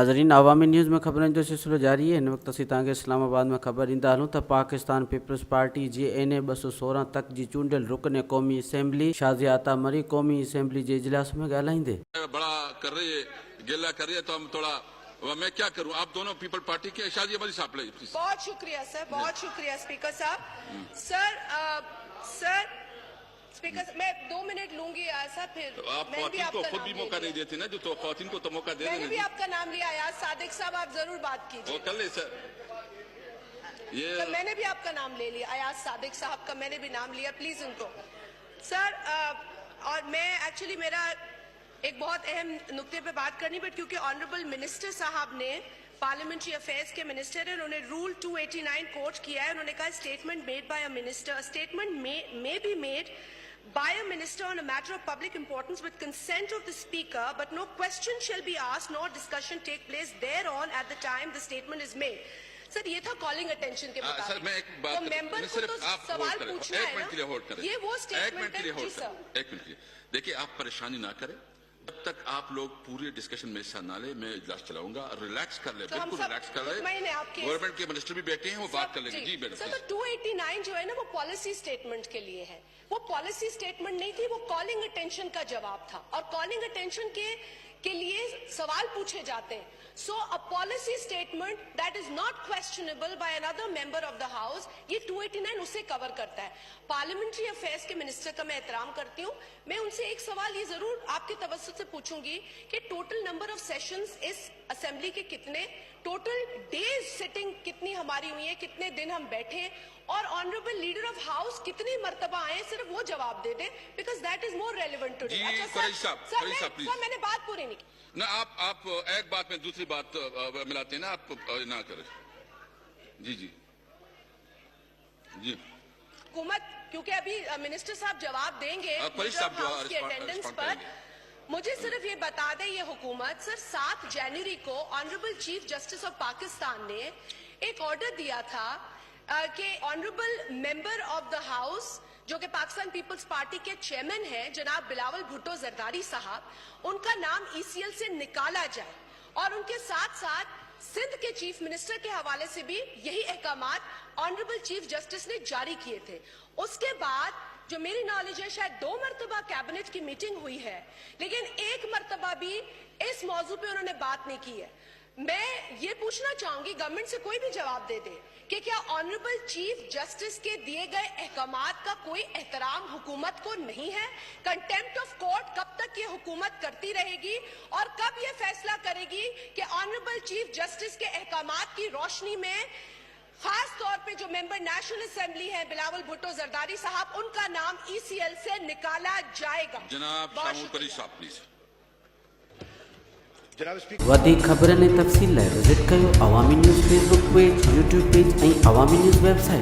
नाज़रीन, अवामी न्यूज़ में ख़बरनि जो सिलसिलो जारी है। हिन वक़्तु असीं तव्हांखे इस्लामाबाद में ख़बर ॾींदा हलूं त पाकिस्तान पीपल्स पार्टी JNA 216 तक जी चूंडियल रुकन क़ौमी असेंबली शाज़िया अता मरी क़ौमी असेंबली जे इजलास में ॻाल्हाईंदे बड़ा कर रही है, गिला कर रही है, तो हम थोड़ा मैं क्या करूं। आप दोनों पीपल पार्टी के शाज़िया मरी साहब ले। बहुत शुक्रिया सर, बहुत शुक्रिया स्पीकर साहब। सर स्पीकर मैं 2 मिनट लूंगी सर, फिर तो आप ख़वातीन को खुद भी मौका नहीं देते ना, जो तो ख़वातीन को तो मौका दे मैंने भी आपका नाम लिया अयाज सादिक साहब, आप जरूर बात कीजिए। कर ले सर, ये मैंने भी आपका नाम ले लिया, अयाज सादिक साहब का मैंने भी नाम लिया, प्लीज उनको सर। और मैं एक्चुअली मेरा एक बहुत अहम नुक्ते पे बात करनी, बट क्योंकि ऑनरेबल मिनिस्टर साहब ने पार्लियामेंट्री अफेयर्स के मिनिस्टर है, उन्होंने रूल 289 कोट किया है। उन्होंने कहा statement made by a minister, statement may be made by a minister on a matter of public importance with consent of the speaker, but no question shall be asked nor discussion take place thereon at the time the statement is made. Sir ये था calling attention के मुताबिक। Sir मैं एक बात तो member को तो सवाल पूछना है ना, ये वो स्टेटमेंट है। जी सर, एक मिनट के लिए देखिए, आप परेशानी ना करें। जब तक आप लोग पूरे डिस्कशन में हिस्सा ना ले, मैं इजलास चलाऊंगा। रिलैक्स कर ले, बिल्कुल रिलैक्स कर ले। गवर्नमेंट के मिनिस्टर भी बैठे हैं, वो बात कर लेंगे। जी मैडम। सर तो 289 जो है ना, वो पॉलिसी स्टेटमेंट के लिए है, वो पॉलिसी स्टेटमेंट नहीं थी, वो कॉलिंग अटेंशन का जवाब था। और कॉलिंग अटेंशन के लिए सवाल पूछे जाते हैं। So a policy statement that is not questionable by another member of the house, ये 289 उसे कवर करता है। पार्लियामेंट्री अफेयर्स के मिनिस्टर का मैं एहतराम करती हूँ। मैं उनसे एक सवाल ये जरूर आपके तवज्जुह से पूछूंगी कि टोटल नंबर ऑफ सेशंस इस असेंबली के कितने, टोटल डेज सिटिंग कितनी हमारी हुई है, कितने दिन हम बैठे, और ऑनरेबल लीडर ऑफ हाउस कितनी मर्तबा आए, सिर्फ वो जवाब दे दे, because that is more relevant today. अच्छा सर, मैंने बात पूरी नहीं की ना। आप एक बात में दूसरी बात मिलाते हैं ना, आप ना करें। जी जी जी हुकूमत, क्योंकि अभी मिनिस्टर साहब जवाब देंगे की अटेंडेंस पर, मुझे सिर्फ ये बता दें, ये हुकूमत सर 7 जनवरी को honourable chief justice of Pakistan ने एक ऑर्डर दिया था कि honourable member of the house जो कि पाकिस्तान पीपल्स पार्टी के चेयरमैन हैं जनाब बिलावल भुट्टो जरदारी साहब, उनका नाम ECL से निकाला जाए, और उनके साथ साथ सिंध के चीफ मिनिस्टर के हवाले से भी यही अहकामात ऑनरेबल चीफ जस्टिस ने जारी किए थे। उसके बाद जो मेरी नॉलेज है, शायद 2 मरतबा कैबिनेट की मीटिंग हुई है, लेकिन 1 मरतबा भी इस मौजू पे उन्होंने बात नहीं की है। मैं ये पूछना चाहूंगी, गवर्नमेंट से कोई भी जवाब दे दे कि क्या ऑनरेबल चीफ जस्टिस के दिए गए अहकामात का कोई एहतराम हुकूमत को नहीं है? कंटेम्प्ट ऑफ कोर्ट कब तक ये हुकूमत करती रहेगी, और कब ये फैसला करेगी कि ऑनरेबल चीफ जस्टिस के अहकामात की रोशनी में खास तौर पे जो मेंबर नेशनल असेंबली है बिलावल भुट्टो जरदारी साहब, उनका नाम ECL से निकाला जाएगा? जनाब शामूल साहब प्लीज। वधीक ख़बरनि ऐं तफ़सील लाइ विज़िट कयो Awami news Facebook page, YouTube page ऐं अवामी न्यूज़ वेबसाइट।